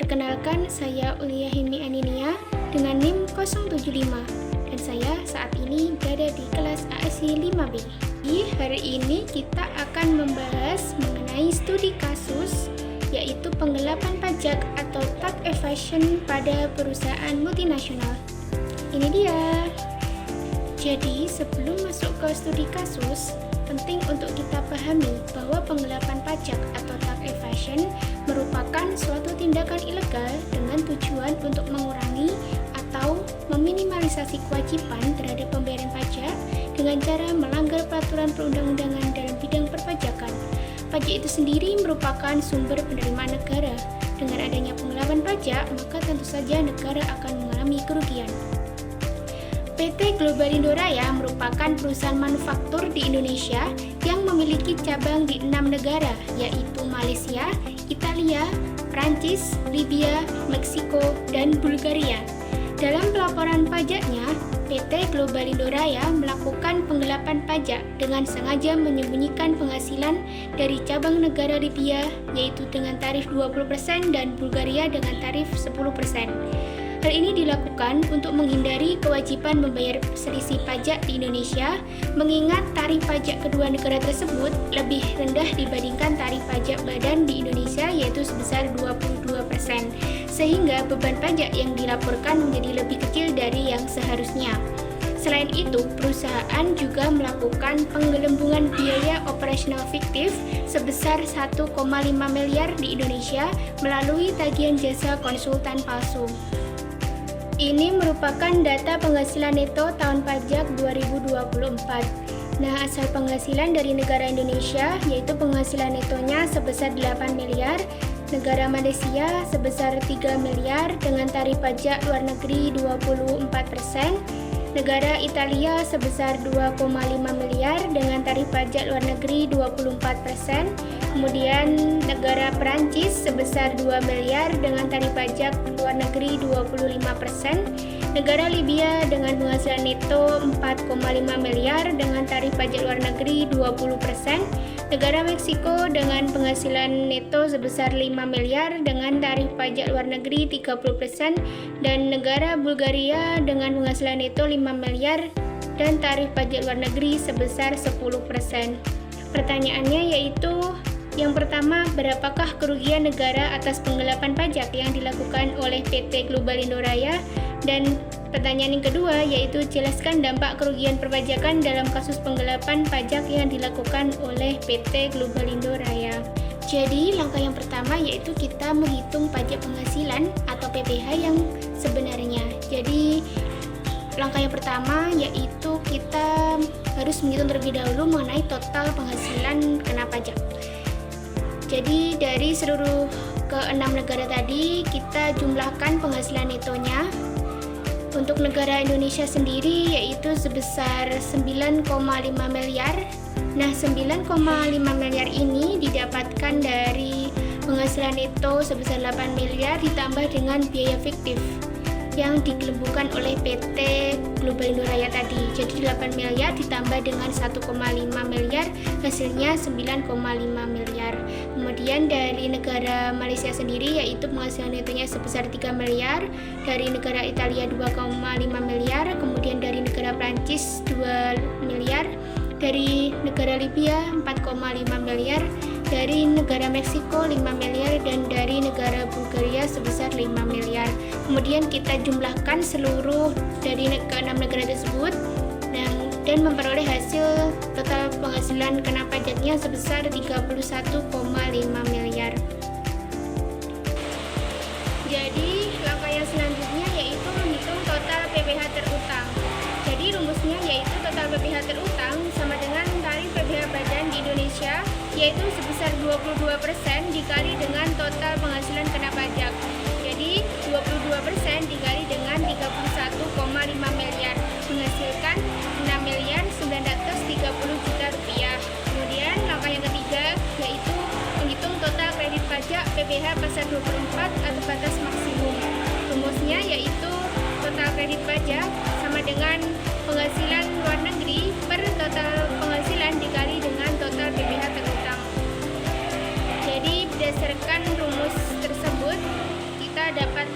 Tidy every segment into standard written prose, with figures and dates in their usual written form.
Perkenalkan, saya Uliahimi Aninia dengan NIM 075 dan saya saat ini berada di kelas ASI 5B. Di hari ini kita akan membahas mengenai studi kasus yaitu penggelapan pajak atau tax evasion pada perusahaan multinasional. Ini dia. Jadi sebelum masuk ke studi kasus, penting untuk kita pahami bahwa penggelapan pajak atau tax evasion merupakan suatu tindakan ilegal dengan tujuan untuk mengurangi atau meminimalisasi kewajiban terhadap pembayaran pajak dengan cara melanggar peraturan perundang-undangan dalam bidang perpajakan. Pajak itu sendiri merupakan sumber penerimaan negara. Dengan adanya penggelapan pajak, maka tentu saja negara akan mengalami kerugian. PT Globalindo Raya merupakan perusahaan manufaktur di Indonesia yang memiliki cabang di 6 negara, yaitu Malaysia, Italia, Prancis, Libya, Meksiko, dan Bulgaria. Dalam pelaporan pajaknya, PT Globalindo Raya melakukan penggelapan pajak dengan sengaja menyembunyikan penghasilan dari cabang negara Libya, yaitu dengan tarif 20% dan Bulgaria dengan tarif 10%. Hal ini dilakukan untuk menghindari kewajiban membayar selisih pajak di Indonesia, mengingat tarif pajak kedua negara tersebut lebih rendah dibandingkan tarif pajak badan di Indonesia, yaitu sebesar 22%, sehingga beban pajak yang dilaporkan menjadi lebih kecil dari yang seharusnya. Selain itu, perusahaan juga melakukan penggelembungan biaya operasional fiktif sebesar 1,5 miliar di Indonesia melalui tagihan jasa konsultan palsu. Ini merupakan data penghasilan neto tahun pajak 2024. Nah, asal penghasilan dari negara Indonesia yaitu penghasilan netonya sebesar 8 miliar, negara Malaysia sebesar 3 miliar dengan tarif pajak luar negeri 24%, negara Italia sebesar 2,5 miliar dengan tarif pajak luar negeri 24%, kemudian negara Prancis sebesar 2 miliar dengan tarif pajak luar negeri 25%, negara Libya dengan penghasilan neto 4,5 miliar dengan tarif pajak luar negeri 20%, negara Meksiko dengan penghasilan neto sebesar 5 miliar dengan tarif pajak luar negeri 30%, dan negara Bulgaria dengan penghasilan neto 5 miliar dan tarif pajak luar negeri sebesar 10%. Pertanyaannya yaitu yang pertama, berapakah kerugian negara atas penggelapan pajak yang dilakukan oleh PT Globalindo Raya? Dan pertanyaan yang kedua yaitu jelaskan dampak kerugian perpajakan dalam kasus penggelapan pajak yang dilakukan oleh PT Globalindo Raya. Jadi, langkah yang pertama yaitu kita menghitung pajak penghasilan atau PPh yang sebenarnya. Jadi, langkah yang pertama yaitu kita harus menghitung terlebih dahulu mengenai total penghasilan kena pajak. Jadi dari seluruh ke-6 negara tadi kita jumlahkan penghasilan netonya. Untuk negara Indonesia sendiri yaitu sebesar 9,5 miliar. Nah, 9,5 miliar ini didapatkan dari penghasilan neto sebesar 8 miliar ditambah dengan biaya fiktif yang digelembungkan oleh PT Globalindo Raya tadi. Jadi 8 miliar ditambah dengan 1,5 miliar hasilnya 9,5 miliar. Kemudian dari negara Malaysia sendiri yaitu penghasilan netonya sebesar 3 miliar, dari negara Italia 2,5 miliar, kemudian dari negara Prancis 2 miliar, dari negara Libya 4,5 miliar, dari negara Meksiko 5 miliar, dan dari negara Bulgaria sebesar 5 miliar. Kemudian kita jumlahkan seluruh dari ke-6 negara tersebut dan memperoleh hasil total penghasilan kena pajaknya sebesar 31,5 miliar. Jadi langkah yang selanjutnya yaitu menghitung total PPh terutang. Jadi rumusnya yaitu total PPh terutang sama dengan tarif PPh badan di Indonesia yaitu sebesar 22% dikali dengan total penghasilan kena pajak. Jadi 22% dikali dengan 31,5 miliar menghasilkan 6 miliar 930 juta rupiah. Kemudian langkah yang ketiga yaitu menghitung total kredit pajak PPh pasal 24 atau batas maksimum. Rumusnya yaitu total kredit pajak sama dengan penghasilan luar negeri per total penghasilan dikali dengan total PPh terutang. Jadi berdasarkan rumus tersebut kita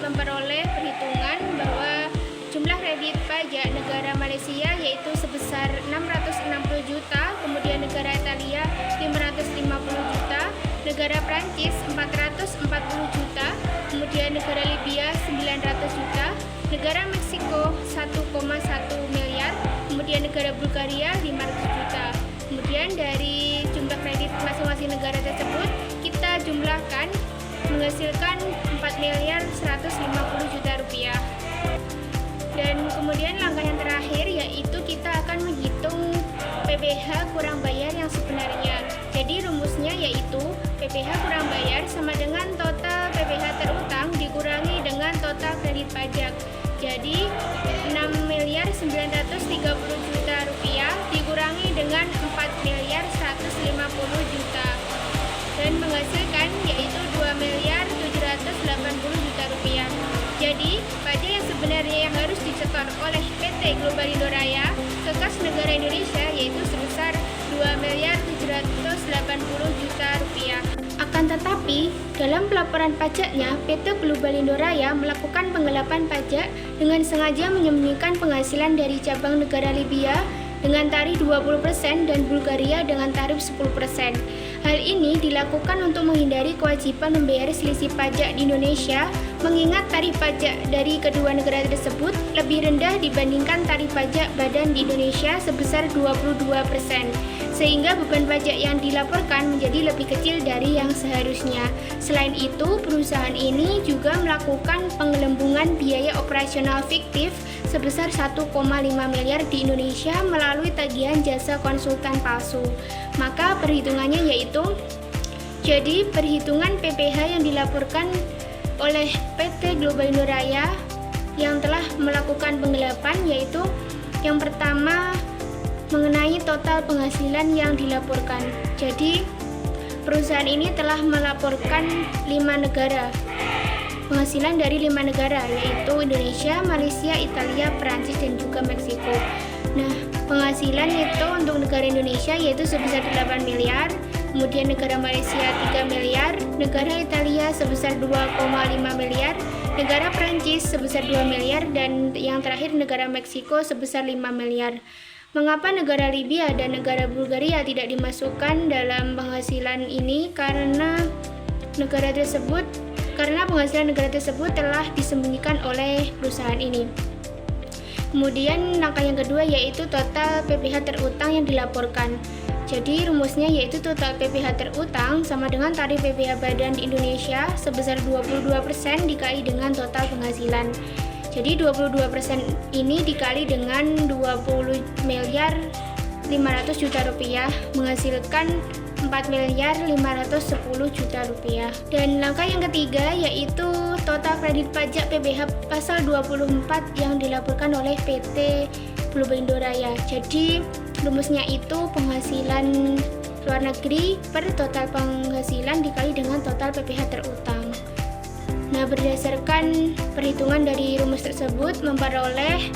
memperoleh perhitungan bahwa jumlah kredit pajak negara Malaysia yaitu sebesar 660 juta, kemudian negara Italia 550 juta, negara Prancis 440 juta, kemudian negara Libya 900 juta, negara Meksiko 1,1 miliar, kemudian negara Bulgaria 500 juta. Kemudian dari jumlah kredit masing-masing negara tersebut kita jumlahkan menghasilkan 4 miliar 150 juta rupiah. Dan kemudian langkah yang terakhir yaitu kita akan menghitung PPh kurang bayar yang sebenarnya. Jadi rumusnya yaitu PPh kurang bayar sama dengan total PPh terutang dikurangi dengan total kredit pajak. Jadi 6 miliar 930 juta rupiah dikurangi dengan 4 miliar 150 juta dan menghasilkan yaitu 2 miliar 780 juta rupiah. Jadi, pajak yang sebenarnya yang harus disetor oleh PT Global Indoraya ke kas negara Indonesia yaitu sebesar 2 miliar 780 juta rupiah. Akan tetapi, dalam pelaporan pajaknya, PT Global Indoraya melakukan penggelapan pajak dengan sengaja menyembunyikan penghasilan dari cabang negara Libya dengan tarif 20% dan Bulgaria dengan tarif 10%. Hal ini dilakukan untuk menghindari kewajiban membayar selisih pajak di Indonesia, mengingat tarif pajak dari kedua negara tersebut lebih rendah dibandingkan tarif pajak badan di Indonesia sebesar 22%, sehingga beban pajak yang dilaporkan menjadi lebih kecil dari yang seharusnya. Selain itu, perusahaan ini juga melakukan penggelembungan biaya operasional fiktif sebesar 1,5 miliar di Indonesia melalui tagihan jasa konsultan palsu. Maka perhitungannya yaitu, jadi perhitungan PPh yang dilaporkan oleh PT Global Indoraya yang telah melakukan penggelapan yaitu yang pertama mengenai total penghasilan yang dilaporkan. Jadi perusahaan ini telah melaporkan 5 negara. Penghasilan dari 5 negara yaitu Indonesia, Malaysia, Italia, Prancis, dan juga Meksiko. Nah, penghasilan itu untuk negara Indonesia yaitu sebesar 8 miliar, kemudian negara Malaysia 3 miliar, negara Italia sebesar 2,5 miliar, negara Prancis sebesar 2 miliar, dan yang terakhir negara Meksiko sebesar 5 miliar. Mengapa negara Libya dan negara Bulgaria tidak dimasukkan dalam penghasilan ini? Karena penghasilan negara tersebut telah disembunyikan oleh perusahaan ini. Kemudian langkah yang kedua yaitu total PPh terutang yang dilaporkan. Jadi rumusnya yaitu total PPh terutang sama dengan tarif PPh badan di Indonesia sebesar 22% dikali dengan total penghasilan. Jadi 22% ini dikali dengan 20 miliar 500 juta rupiah menghasilkan 4 miliar 510 juta rupiah. Dan langkah yang ketiga yaitu total kredit pajak PPh pasal 24 yang dilaporkan oleh PT Global Indoraya. Jadi rumusnya itu penghasilan luar negeri per total penghasilan dikali dengan total PPh terutang. Nah, berdasarkan perhitungan dari rumus tersebut memperoleh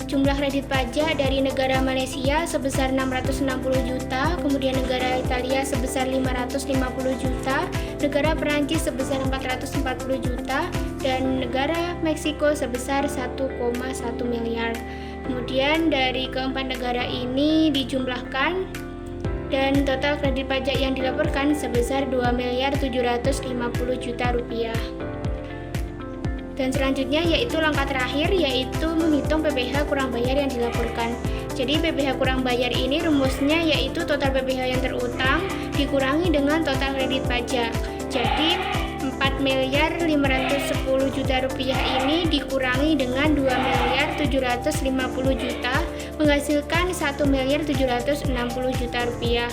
jumlah kredit pajak dari negara Malaysia sebesar 660 juta, kemudian negara Italia sebesar 550 juta, negara Perancis sebesar 440 juta, dan negara Meksiko sebesar 1,1 miliar. Kemudian dari keempat negara ini dijumlahkan dan total kredit pajak yang dilaporkan sebesar 2 miliar 750 juta rupiah. Dan selanjutnya yaitu langkah terakhir yaitu menghitung PPh kurang bayar yang dilaporkan. Jadi PPh kurang bayar ini rumusnya yaitu total PPh yang terutang dikurangi dengan total kredit pajak. Jadi 4 miliar 510 juta rupiah ini dikurangi dengan 2 miliar 750 juta menghasilkan 1 miliar 760 juta rupiah.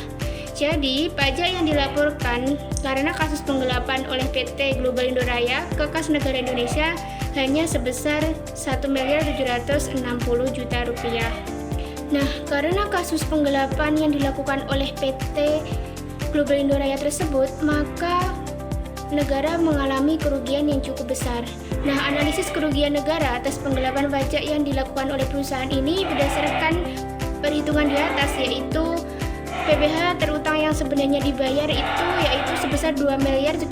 Jadi, pajak yang dilaporkan karena kasus penggelapan oleh PT Global Indoraya ke kas negara Indonesia hanya sebesar 1 miliar 760 juta rupiah. Nah, karena kasus penggelapan yang dilakukan oleh PT Global Indoraya tersebut, maka negara mengalami kerugian yang cukup besar. Nah, analisis kerugian negara atas penggelapan pajak yang dilakukan oleh perusahaan ini berdasarkan perhitungan di atas, yaitu PBH terutang yang sebenarnya dibayar yaitu sebesar 2.780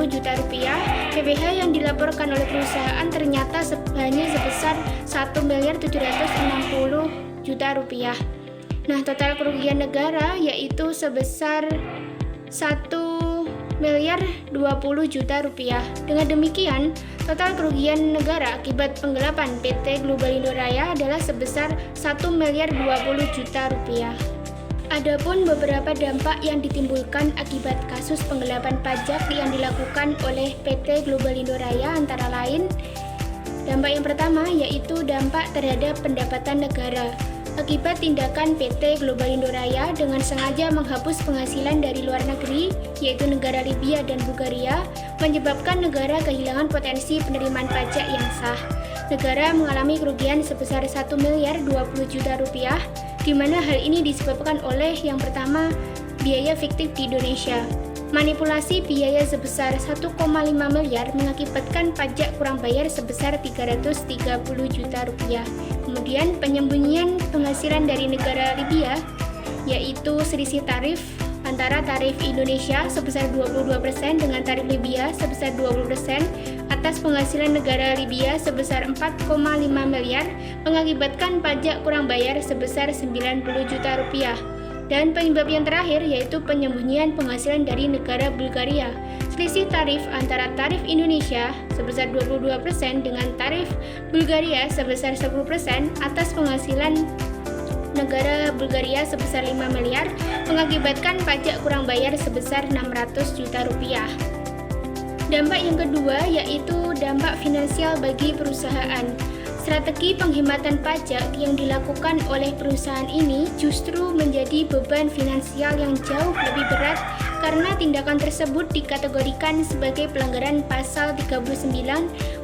juta rupiah. PBH yang dilaporkan oleh perusahaan ternyata hanya sebesar 1.760 juta rupiah. Nah, total kerugian negara yaitu sebesar 1.020 juta rupiah. Dengan demikian, total kerugian negara akibat penggelapan PT Globalindo Raya adalah sebesar 1.020 juta rupiah. Adapun beberapa dampak yang ditimbulkan akibat kasus penggelapan pajak yang dilakukan oleh PT Globalindo Raya antara lain, dampak yang pertama yaitu dampak terhadap pendapatan negara. Akibat tindakan PT Globalindo Raya dengan sengaja menghapus penghasilan dari luar negeri, yaitu negara Libya dan Bulgaria, menyebabkan negara kehilangan potensi penerimaan pajak yang sah. Negara mengalami kerugian sebesar 1.020 juta rupiah, di mana hal ini disebabkan oleh yang pertama, biaya fiktif di Indonesia. Manipulasi biaya sebesar 1,5 miliar mengakibatkan pajak kurang bayar sebesar 330 juta rupiah. Kemudian penyembunyian penghasilan dari negara Libya, yaitu selisih tarif antara tarif Indonesia sebesar 22% dengan tarif Libya sebesar 20% atas penghasilan negara Libya sebesar 4,5 miliar mengakibatkan pajak kurang bayar sebesar 90 juta rupiah. Dan penyebab yang terakhir yaitu penyembunyian penghasilan dari negara Bulgaria. Selisih tarif antara tarif Indonesia sebesar 22% dengan tarif Bulgaria sebesar 10% atas penghasilan negara Bulgaria sebesar 5 miliar mengakibatkan pajak kurang bayar sebesar 600 juta rupiah. Dampak yang kedua yaitu dampak finansial bagi perusahaan. Strategi penghematan pajak yang dilakukan oleh perusahaan ini justru menjadi beban finansial yang jauh lebih berat karena tindakan tersebut dikategorikan sebagai pelanggaran pasal 39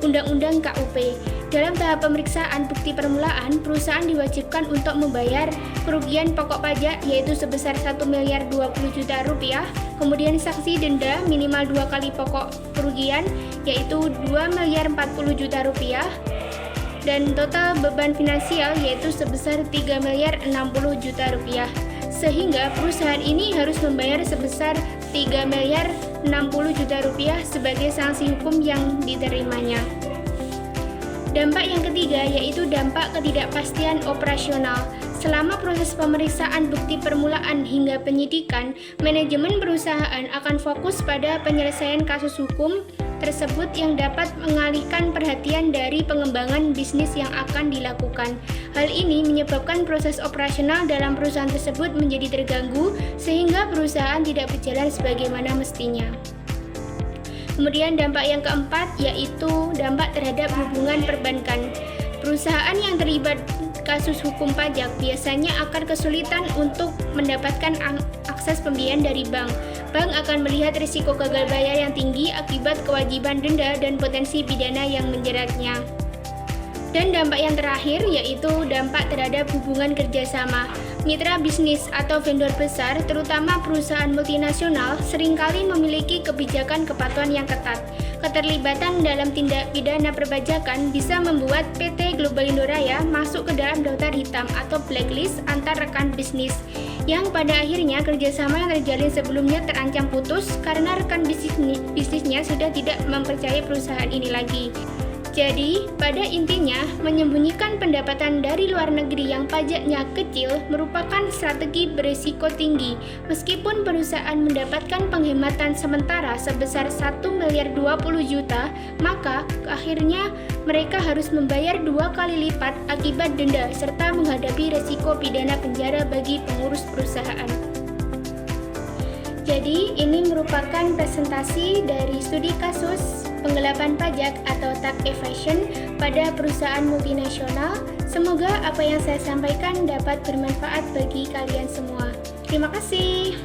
Undang-Undang KUP. Dalam tahap pemeriksaan bukti permulaan, perusahaan diwajibkan untuk membayar kerugian pokok pajak yaitu sebesar 1.020 juta rupiah, kemudian sanksi denda minimal 2 kali pokok kerugian yaitu 2.040 juta rupiah, dan total beban finansial yaitu sebesar 3.060 juta rupiah. Sehingga perusahaan ini harus membayar sebesar 3.060 juta rupiah sebagai sanksi hukum yang diterimanya. Dampak yang ketiga yaitu dampak ketidakpastian operasional. Selama proses pemeriksaan bukti permulaan hingga penyidikan, manajemen perusahaan akan fokus pada penyelesaian kasus hukum tersebut yang dapat mengalihkan perhatian dari pengembangan bisnis yang akan dilakukan. Hal ini menyebabkan proses operasional dalam perusahaan tersebut menjadi terganggu sehingga perusahaan tidak berjalan sebagaimana mestinya. Kemudian dampak yang keempat yaitu dampak terhadap hubungan perbankan. Perusahaan yang terlibat kasus hukum pajak biasanya akan kesulitan untuk mendapatkan akses pembiayaan dari bank. Bank akan melihat risiko gagal bayar yang tinggi akibat kewajiban denda dan potensi pidana yang menjeratnya. Dan dampak yang terakhir yaitu dampak terhadap hubungan kerjasama. Mitra bisnis atau vendor besar, terutama perusahaan multinasional, seringkali memiliki kebijakan kepatuhan yang ketat. Keterlibatan dalam tindak pidana perpajakan bisa membuat PT Globalindo Raya masuk ke dalam daftar hitam atau blacklist antar rekan bisnis, yang pada akhirnya kerjasama yang terjalin sebelumnya terancam putus karena rekan bisnisnya sudah tidak mempercayai perusahaan ini lagi. Jadi, pada intinya, menyembunyikan pendapatan dari luar negeri yang pajaknya kecil merupakan strategi berisiko tinggi. Meskipun perusahaan mendapatkan penghematan sementara sebesar 1.020 juta, maka akhirnya mereka harus membayar 2 kali lipat akibat denda serta menghadapi resiko pidana penjara bagi pengurus perusahaan. Jadi, ini merupakan presentasi dari studi kasus penggelapan pajak atau tax evasion pada perusahaan multinasional. Semoga apa yang saya sampaikan dapat bermanfaat bagi kalian semua. Terima kasih.